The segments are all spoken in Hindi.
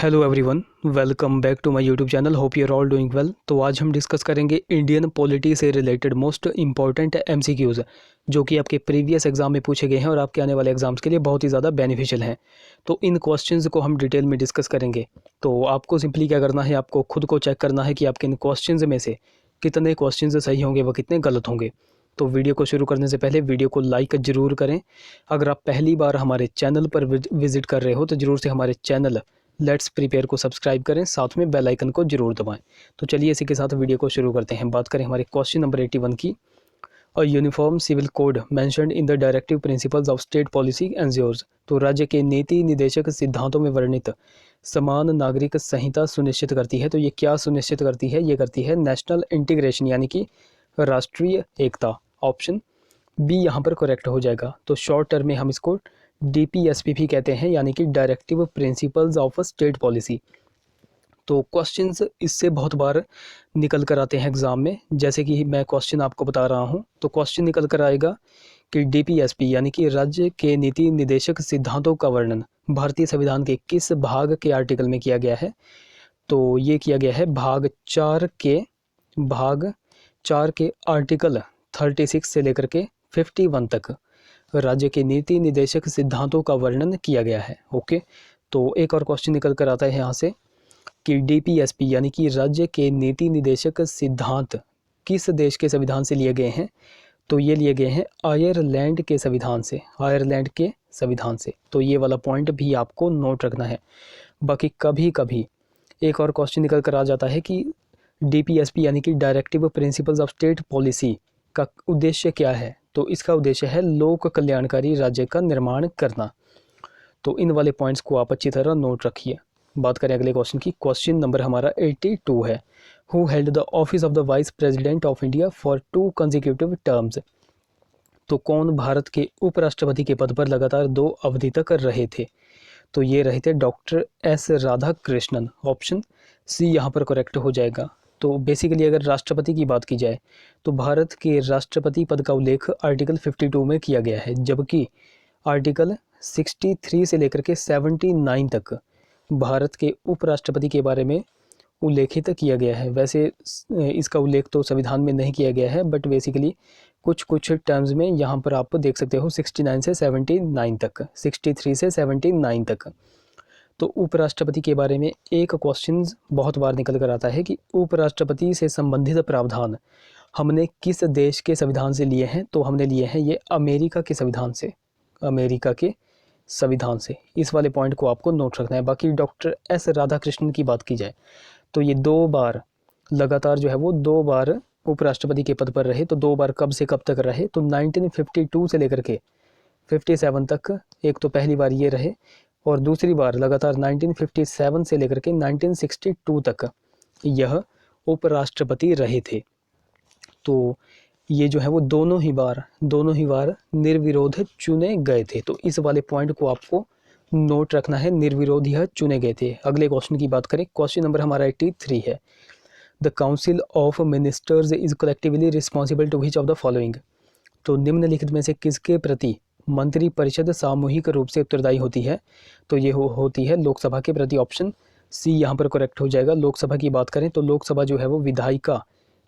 Hello everyone, welcome back to my YouTube channel. Hope you are all doing well. तो आज हम डिस्कस करेंगे इंडियन पॉलिटी से रिलेटेड मोस्ट इंपॉर्टेंट एमसीक्यूज़ जो कि आपके प्रीवियस एग्जाम में पूछे गए हैं और आपके आने वाले एग्जाम्स के लिए बहुत ही ज़्यादा बेनिफिशियल हैं। तो इन क्वेश्चंस को हम डिटेल में डिस्कस करेंगे। तो आपको सिंपली क्या करना है, आपको खुद को चेक करना है कि आपके इन क्वेश्चंस में से कितने क्वेश्चंस सही होंगे व कितने गलत होंगे। तो वीडियो को शुरू करने से पहले वीडियो को लाइक ज़रूर करें। अगर आप पहली बार हमारे चैनल पर विजिट कर रहे हो तो ज़रूर से हमारे चैनल लेट्स प्रिपेयर को सब्सक्राइब करें, साथ में बेल आइकन को जरूर दबाएं। तो चलिए इसी के साथ वीडियो को शुरू करते हैं। बात करें हमारे क्वेश्चन नंबर 81 की। A uniform civil code mentioned in the directive principles of state policy ensures. तो राज्य के नीति निदेशक सिद्धांतों में वर्णित समान नागरिक संहिता सुनिश्चित करती है। तो ये क्या सुनिश्चित करती है? ये करती है नेशनल इंटीग्रेशन, यानी कि राष्ट्रीय एकता। ऑप्शन बी यहाँ पर करेक्ट हो जाएगा। तो शॉर्ट टर्म में हम इसको DPSPP कहते हैं, यानी कि directive principles of state policy. तो क्वेश्चंस इससे बहुत बार निकल कर आते हैं एग्जाम में। जैसे कि मैं क्वेश्चन आपको बता रहा हूं, तो क्वेश्चन निकल कर आएगा कि DPSP यानी कि राज्य के नीति निदेशक सिद्धांतों का वर्णन भारतीय संविधान के किस भाग के आर्टिकल में किया गया है? तो ये किया गया है भाग 4 के आर्टिकल 36 से लेकर के 51 तक राज्य के नीति निदेशक सिद्धांतों का वर्णन किया गया है। ओके, तो एक और क्वेश्चन निकल कर आता है यहाँ से कि DPSP यानी कि राज्य के नीति निदेशक सिद्धांत किस देश के संविधान से लिए गए हैं? तो ये लिए गए हैं आयरलैंड के संविधान से, आयरलैंड के संविधान से। तो ये वाला पॉइंट भी आपको नोट रखना है। बाकी कभी कभी एक और क्वेश्चन निकल कर आ जाता है कि DPSP यानी कि directive principles of state policy का उद्देश्य क्या है? तो इसका उद्देश्य है लोक कल्याणकारी राज्य का निर्माण करना। तो इन वाले पॉइंट्स को आप अच्छी तरह नोट रखिए। बात करें अगले क्वेश्चन की। क्वेश्चन नंबर हमारा 82 है। Who held the office of the vice president of India for 2 consecutive terms. तो कौन भारत के उपराष्ट्रपति के पद पर लगातार 2 अवधि तक रहे थे? तो ये रहे थे doctor S Radhakrishnan. Option C यहाँ पर करेक्ट हो जाएगा। तो बेसिकली अगर राष्ट्रपति की बात की जाए तो भारत के राष्ट्रपति पद का उल्लेख आर्टिकल 52 में किया गया है, जबकि आर्टिकल 63 से लेकर के 79 तक भारत के उपराष्ट्रपति के बारे में उल्लेखित किया गया है। वैसे इसका उल्लेख तो संविधान में नहीं किया गया है, बट बेसिकली कुछ कुछ टर्म्स में यहाँ पर आप देख सकते हो 69 से 79 तक, 63 से 79 तक। तो उपराष्ट्रपति के बारे में एक क्वेश्चन बहुत बार निकल कर आता है कि उपराष्ट्रपति से संबंधित प्रावधान हमने किस देश के संविधान से लिए हैं? तो हमने लिए हैं ये अमेरिका के संविधान से, अमेरिका के संविधान से। इस वाले पॉइंट को आपको नोट रखना है। बाकी डॉक्टर S राधाकृष्णन की बात की जाए तो ये 2 बार लगातार जो है वो 2 बार उपराष्ट्रपति के पद पर रहे। तो 2 बार कब से कब तक रहे? तो 1952 से लेकर के 57 तक एक तो पहली बार ये रहे, और दूसरी बार लगातार 1957 से लेकर के 1962 तक यह उपराष्ट्रपति रहे थे। तो ये जो है वो दोनों ही बार निर्विरोध चुने गए थे। तो इस वाले पॉइंट को आपको नोट रखना है, निर्विरोध यह चुने गए थे। अगले क्वेश्चन की बात करें। क्वेश्चन नंबर हमारा 83 है। The council of ministers is collectively responsible to which of the following. तो निम्नलिखित में से किसके प्रति मंत्री परिषद सामूहिक रूप से उत्तरदायी होती है? तो ये होती है लोकसभा के प्रति। ऑप्शन सी यहाँ पर करेक्ट हो जाएगा। लोकसभा की बात करें तो लोकसभा जो है वो विधायिका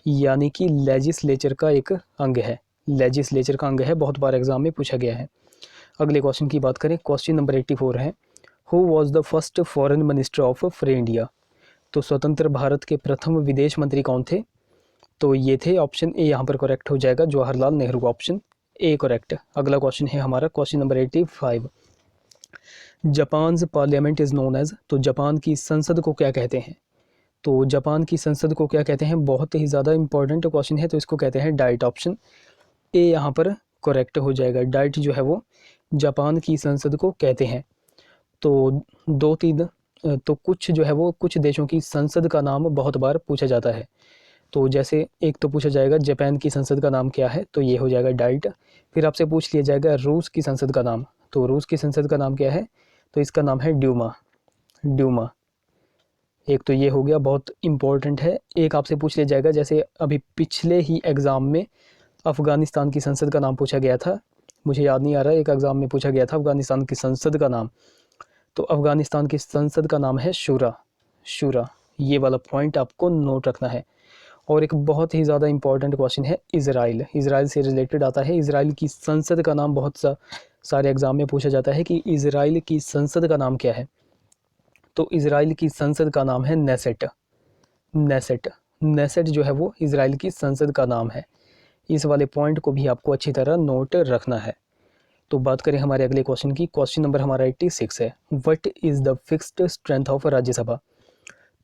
यानी कि लेजिस्लेचर का एक अंग है, लेजिस्लेचर का अंग है। बहुत बार एग्जाम में पूछा गया है। अगले क्वेश्चन की बात करें। क्वेश्चन नंबर 84 है। Who was the first foreign minister of free India. तो स्वतंत्र भारत के प्रथम विदेश मंत्री कौन थे? तो ये थे ऑप्शन ए यहाँ पर करेक्ट हो जाएगा, Jawaharlal Nehru. Option A correct. अगला क्वेश्चन है हमारा question number 85। Japan parliament is known as. तो जापान की संसद को क्या कहते हैं? तो जापान की संसद को क्या कहते हैं? बहुत ही ज़्यादा इंपॉर्टेंट क्वेश्चन है। तो इसको कहते हैं डाइट। ऑप्शन ए यहाँ पर करेक्ट हो जाएगा। डाइट जो है वो जापान की संसद को कहते हैं। तो 2-3 तो कुछ जो है वो कुछ देशों की संसद का नाम बहुत बार पूछा जाता है। तो जैसे एक तो पूछा जाएगा जापान की संसद का नाम क्या है? तो ये हो जाएगा डाइट। फिर आपसे पूछ लिया जाएगा रूस की संसद का नाम। तो रूस की संसद का नाम क्या है? तो इसका नाम है ड्यूमा, ड्यूमा। एक तो ये हो गया, बहुत इंपॉर्टेंट है। एक आपसे पूछ लिया जाएगा, जैसे अभी पिछले ही एग्ज़ाम में अफ़गानिस्तान की संसद का नाम पूछा गया था, मुझे याद नहीं आ रहा है, एक एग्ज़ाम में पूछा गया था अफ़गानिस्तान की संसद का नाम। तो अफ़गानिस्तान की संसद का नाम है शूरा। शूरा, ये वाला पॉइंट आपको नोट रखना है। और एक बहुत ही ज़्यादा इंपॉर्टेंट क्वेश्चन है इज़राइल। इज़राइल से रिलेटेड आता है। इज़राइल की संसद का नाम बहुत सारे एग्ज़ाम में पूछा जाता है कि इज़राइल की संसद का नाम क्या है। तो इज़राइल की संसद का नाम है नेसेट। नेसेट नेसेट जो है वो इज़राइल की संसद का नाम है। इस वाले पॉइंट को भी आपको अच्छी तरह नोट रखना है। तो बात करें हमारे अगले क्वेश्चन की। क्वेश्चन नंबर हमारा 86 है, what is the fixed strength of Rajya Sabha.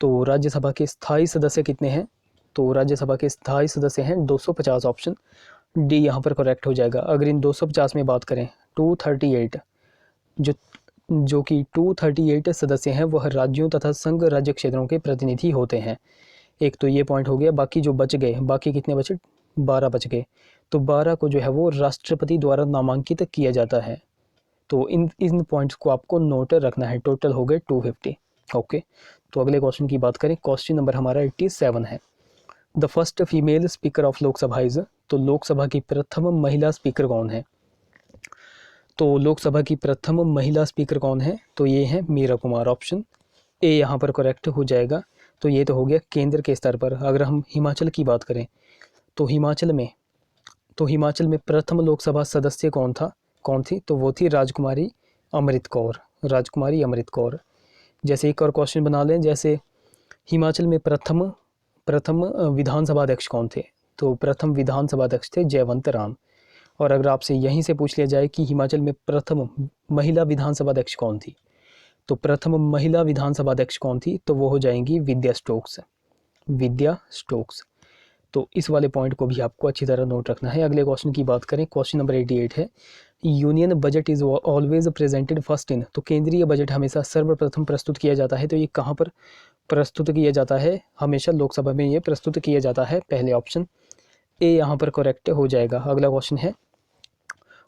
तो राज्यसभा के स्थायी सदस्य कितने हैं। तो राज्यसभा के स्थायी सदस्य हैं 250। ऑप्शन डी यहाँ पर करेक्ट हो जाएगा। अगर इन 250 में बात करें 238 जो कि 238 सदस्य हैं वह राज्यों तथा संघ राज्य क्षेत्रों के प्रतिनिधि होते हैं। एक तो ये पॉइंट हो गया। बाकी जो बच गए, बाकी कितने बचे, 12 बच गए। तो 12 को जो है वो राष्ट्रपति द्वारा नामांकित किया जाता है। तो इन पॉइंट्स को आपको नोट रखना है। टोटल हो गए 250। ओके, तो अगले क्वेश्चन की बात करें। क्वेश्चन नंबर हमारा 87 है, the first female speaker of Lok Sabha is. तो लोकसभा की प्रथम महिला स्पीकर कौन है। तो लोकसभा की प्रथम महिला स्पीकर कौन है। तो ये है मीरा कुमार। ऑप्शन ए यहाँ पर करेक्ट हो जाएगा। तो ये तो हो गया केंद्र के स्तर पर। अगर हम हिमाचल की बात करें तो हिमाचल में प्रथम लोकसभा सदस्य कौन थी। तो वो थी राजकुमारी अमृत कौर। जैसे एक और क्वेश्चन बना लें, जैसे हिमाचल में प्रथम विधानसभा अध्यक्ष कौन थे। तो प्रथम विधानसभा अध्यक्ष थे जयवंत राम। और अगर आपसे यहीं से पूछ लिया जाए कि हिमाचल में प्रथम महिला विधानसभा अध्यक्ष कौन थी, तो प्रथम महिला विधानसभा अध्यक्ष कौन थी, तो वो हो जाएंगी विद्या स्टोक्स। तो इस वाले पॉइंट को भी आपको अच्छी तरह नोट रखना है। अगले क्वेश्चन की बात करें। क्वेश्चन नंबर 88 है, union budget is always presented first in. तो केंद्रीय बजट हमेशा सर्वप्रथम प्रस्तुत किया जाता है। तो ये कहाँ पर प्रस्तुत किया जाता है। हमेशा लोकसभा में ये प्रस्तुत किया जाता है। पहले ऑप्शन ए यहाँ पर करेक्ट हो जाएगा। अगला क्वेश्चन है,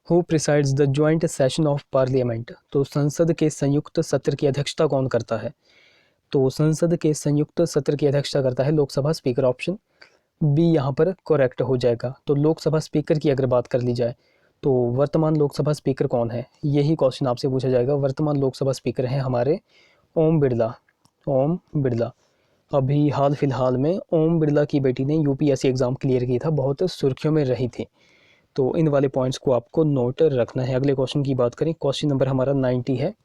who presides the joint session of parliament. तो संसद के संयुक्त सत्र की अध्यक्षता कौन करता है। तो संसद के संयुक्त सत्र की अध्यक्षता करता है लोकसभा स्पीकर। ऑप्शन बी यहाँ पर करेक्ट हो जाएगा। तो लोकसभा स्पीकर की अगर बात कर ली जाए तो वर्तमान लोकसभा स्पीकर कौन है, यही क्वेश्चन आपसे पूछा जाएगा। वर्तमान लोकसभा स्पीकर हैं हमारे ओम बिरला। अभी हाल फिलहाल में ओम बिरला की बेटी ने यूपीएससी एग्ज़ाम क्लियर किया था, बहुत सुर्खियों में रही थी। तो इन वाले पॉइंट्स को आपको नोट रखना है। अगले क्वेश्चन की बात करें। क्वेश्चन नंबर हमारा 90 है,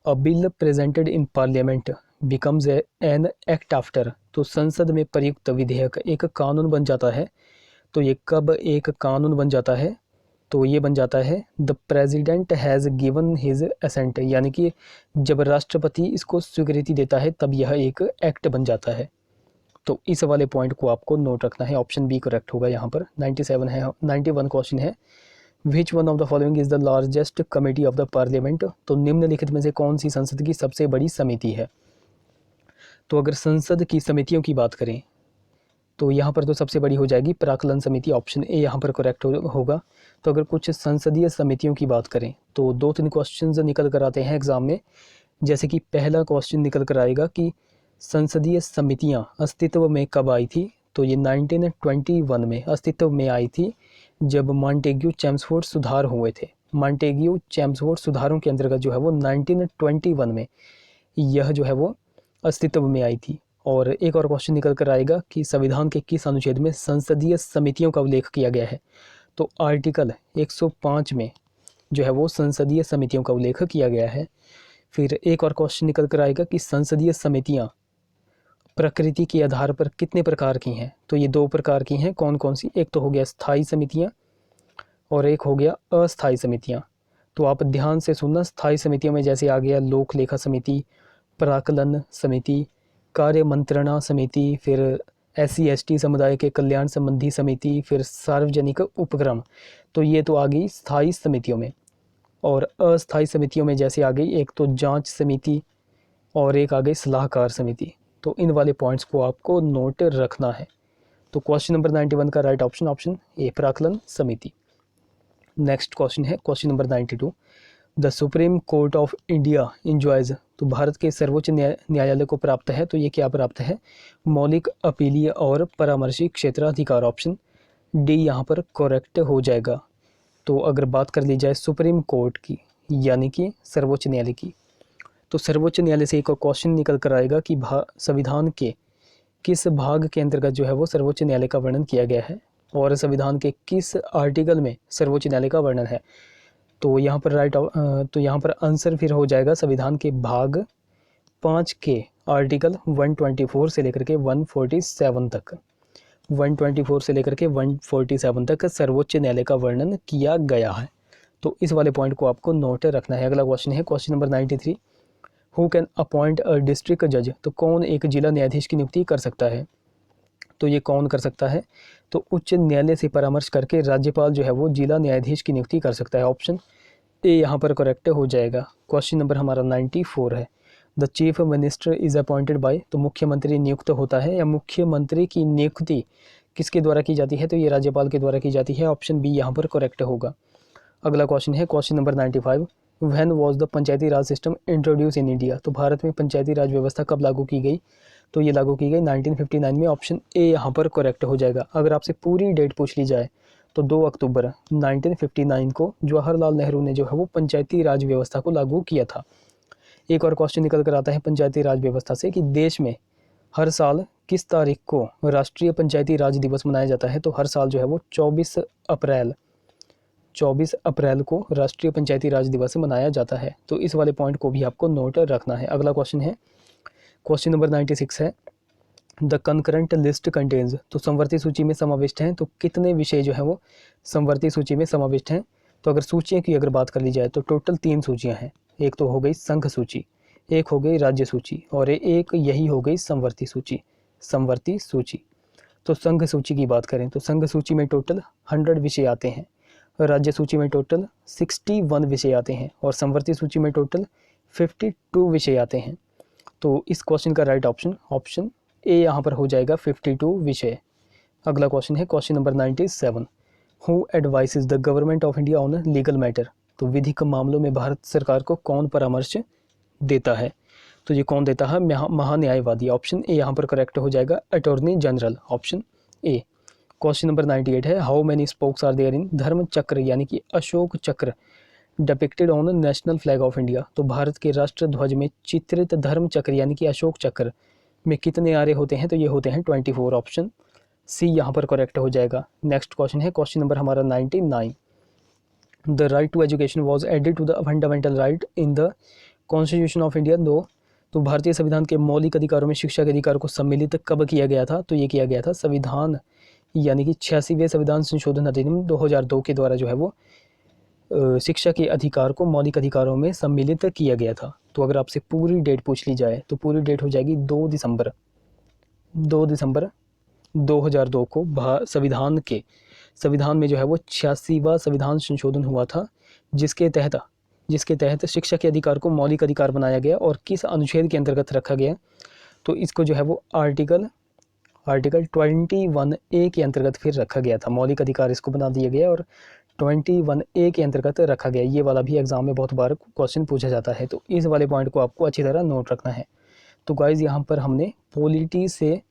अ bill presented in parliament becomes an act after. तो संसद में प्रयुक्त विधेयक एक कानून बन जाता है। तो ये कब एक कानून बन जाता है। तो ये बन जाता है the president has given his assent, यानी कि जब राष्ट्रपति इसको स्वीकृति देता है तब यह एक एक्ट बन जाता है। तो इस वाले पॉइंट को आपको नोट रखना है। ऑप्शन बी करेक्ट होगा यहाँ पर। 97 है। 91 क्वेश्चन है, which one of the following is the largest committee of the parliament. तो निम्नलिखित में से कौन सी संसद की सबसे बड़ी समिति है। तो अगर संसद की समितियों की बात करें तो यहाँ पर तो सबसे बड़ी हो जाएगी प्राक्कलन समिति। ऑप्शन ए यहाँ पर करेक्ट होगा। तो अगर कुछ संसदीय समितियों की बात करें तो 2-3 क्वेश्चन निकल कर आते हैं एग्जाम में। जैसे कि पहला क्वेश्चन निकल कर आएगा कि संसदीय समितियाँ अस्तित्व में कब आई थी। तो ये 1921 में अस्तित्व में आई थी, जब मॉन्टेग्यू चेम्सफोर्ड सुधार हुए थे। मॉन्टेग्यू चेम्सफोर्ड सुधारों के अंतर्गत जो है वो 1921 में यह जो है वो अस्तित्व में आई थी। और एक और क्वेश्चन निकल कर आएगा कि संविधान के किस अनुच्छेद में संसदीय समितियों का उल्लेख किया गया है। तो आर्टिकल 105 में जो है वो संसदीय समितियों का उल्लेख किया गया है। फिर एक और क्वेश्चन निकल कर आएगा कि संसदीय समितियां प्रकृति के आधार पर कितने प्रकार की हैं। तो ये 2 प्रकार की हैं। कौन कौन सी, एक तो हो गया स्थायी समितियां और एक हो गया अस्थायी समितियां। तो आप ध्यान से सुनना। स्थायी समितियों में जैसे आ गया लोक लेखा समिति, प्राक्कलन समिति, कार्य मंत्रणा समिति, फिर SC/ST समुदाय के कल्याण संबंधी समिति, फिर सार्वजनिक उपक्रम। तो ये तो आ गई स्थायी समितियों में। और अस्थायी समितियों में जैसे आ गई एक तो जांच समिति और एक आ गई सलाहकार समिति। तो इन वाले पॉइंट्स को आपको नोट रखना है। तो क्वेश्चन नंबर 91 का राइट ऑप्शन ए प्राक्कलन समिति। नेक्स्ट क्वेश्चन है question number 92, the supreme court of India enjoys. तो भारत के सर्वोच्च न्यायालय को प्राप्त है। तो ये क्या प्राप्त है, मौलिक, अपीलीय और परामर्शी क्षेत्राधिकार। ऑप्शन डी यहाँ पर करेक्ट हो जाएगा। तो अगर बात कर ली जाए सुप्रीम कोर्ट की, यानी कि सर्वोच्च न्यायालय की, तो सर्वोच्च न्यायालय से एक और क्वेश्चन निकल कर आएगा कि संविधान के किस भाग के अंतर्गत जो है वो सर्वोच्च न्यायालय का वर्णन किया गया है और संविधान के किस आर्टिकल में सर्वोच्च न्यायालय का वर्णन है। तो यहाँ पर आंसर फिर हो जाएगा संविधान के भाग 5 के आर्टिकल 124 से लेकर के 147 तक, 124 से लेकर के 147 तक सर्वोच्च न्यायालय का वर्णन किया गया है। तो इस वाले पॉइंट को आपको नोट रखना है। अगला क्वेश्चन है question number 93, who can appoint a district जज। तो कौन एक जिला न्यायाधीश की नियुक्ति कर सकता है। तो ये कौन कर सकता है, तो उच्च न्यायालय से परामर्श करके राज्यपाल जो है वो जिला न्यायाधीश की नियुक्ति कर सकता है। ऑप्शन ए यहाँ पर करेक्ट हो जाएगा। क्वेश्चन नंबर हमारा 94 है, the chief minister is appointed by. तो मुख्यमंत्री नियुक्त होता है या मुख्यमंत्री की नियुक्ति किसके द्वारा की जाती है, तो ये राज्यपाल के द्वारा की जाती है। ऑप्शन बी यहाँ पर करेक्ट होगा। अगला क्वेश्चन है question number 95, when was the Panchayati Raj system introduce in India. तो भारत में पंचायती राज व्यवस्था कब लागू की गई, तो ये लागू की गई 1959 में। ऑप्शन ए यहाँ पर करेक्ट हो जाएगा। अगर आपसे पूरी डेट पूछ ली जाए तो 2 अक्टूबर 1959 को जवाहरलाल नेहरू ने जो है वो पंचायती राज व्यवस्था को लागू किया था। एक और क्वेश्चन निकल कर आता है पंचायती राज व्यवस्था से कि देश में हर साल किस तारीख को राष्ट्रीय पंचायती राज दिवस मनाया जाता है। तो हर साल जो है वो 24 अप्रैल को राष्ट्रीय पंचायती राज दिवस मनाया जाता है। तो इस वाले पॉइंट को भी आपको नोट रखना है। अगला क्वेश्चन है क्वेश्चन नंबर 96 है, द कंकरेंट लिस्ट कंटेन्स। तो समवर्ती सूची में समाविष्ट हैं तो कितने विषय जो है वो समवर्ती सूची में समाविष्ट हैं। तो अगर सूचियों की अगर बात कर ली जाए तो टोटल 3 सूचियां हैं। एक तो हो गई संघ सूची, एक हो गई राज्य सूची और एक यही हो गई समवर्ती सूची। तो संघ सूची की बात करें तो संघ सूची में टोटल 100 विषय आते हैं, राज्य सूची में टोटल 61 विषय आते हैं और समवर्ती सूची में टोटल 52 विषय आते हैं। तो इस क्वेश्चन का राइट ऑप्शन ए यहाँ पर हो जाएगा 52 विषय। अगला क्वेश्चन है question number 97, who advices the government of India on legal matter. तो विधिक मामलों में भारत सरकार को कौन परामर्श देता है। तो ये कौन देता है, महान्यायवादी। ऑप्शन ए यहाँ पर करेक्ट हो जाएगा, attorney general. Option A. Question number 98 है, how many spokes are there in Dharma Chakra यानी कि Ashoka Chakra depicted on national flag of India. तो भारत के राष्ट्र ध्वज में चित्रित धर्म चक्र यानी कि अशोक चक्र में कितने आरे होते हैं, तो ये होते हैं 24। ऑप्शन सी यहाँ पर करेक्ट हो जाएगा। नेक्स्ट क्वेश्चन है क्वेश्चन नंबर हमारा 99, the right to education was added to the fundamental right in the constitution of India. तो भारतीय संविधान के मौलिक अधिकारों में शिक्षा के अधिकार को सम्मिलित कब किया गया था, तो ये किया गया था संविधान यानी कि 86वें संविधान संशोधन अधिनियम 2002 के द्वारा जो है वो शिक्षा के अधिकार को मौलिक अधिकारों में सम्मिलित किया गया था। तो अगर आपसे पूरी डेट पूछ ली जाए तो पूरी डेट हो जाएगी 2 दिसंबर 2002 को संविधान में जो है वो 86वां संविधान संशोधन हुआ था, जिसके तहत शिक्षा के अधिकार को मौलिक अधिकार बनाया गया। और किस अनुच्छेद के अंतर्गत रखा गया, तो इसको जो है वो आर्टिकल 21A के अंतर्गत फिर रखा गया था। मौलिक अधिकार इसको बना दिया गया और 21A के अंतर्गत रखा गया। ये वाला भी एग्जाम में बहुत बार क्वेश्चन पूछा जाता है, तो इस वाले पॉइंट को आपको अच्छी तरह नोट रखना है। तो गाइज यहाँ पर हमने पॉलिटी से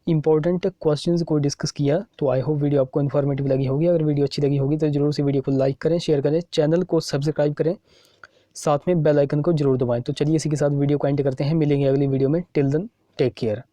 इंपॉर्टेंट क्वेश्चंस को डिस्कस किया। तो आई होप वीडियो आपको इन्फॉर्मेटिव लगी होगी। अगर वीडियो अच्छी लगी होगी तो जरूर से वीडियो को लाइक करें, शेयर करें, चैनल को सब्सक्राइब करें, साथ में बेल आइकन को जरूर दबाएं। तो चलिए इसी के साथ वीडियो को एंड करते हैं, मिलेंगे अगली वीडियो में। Till then take care.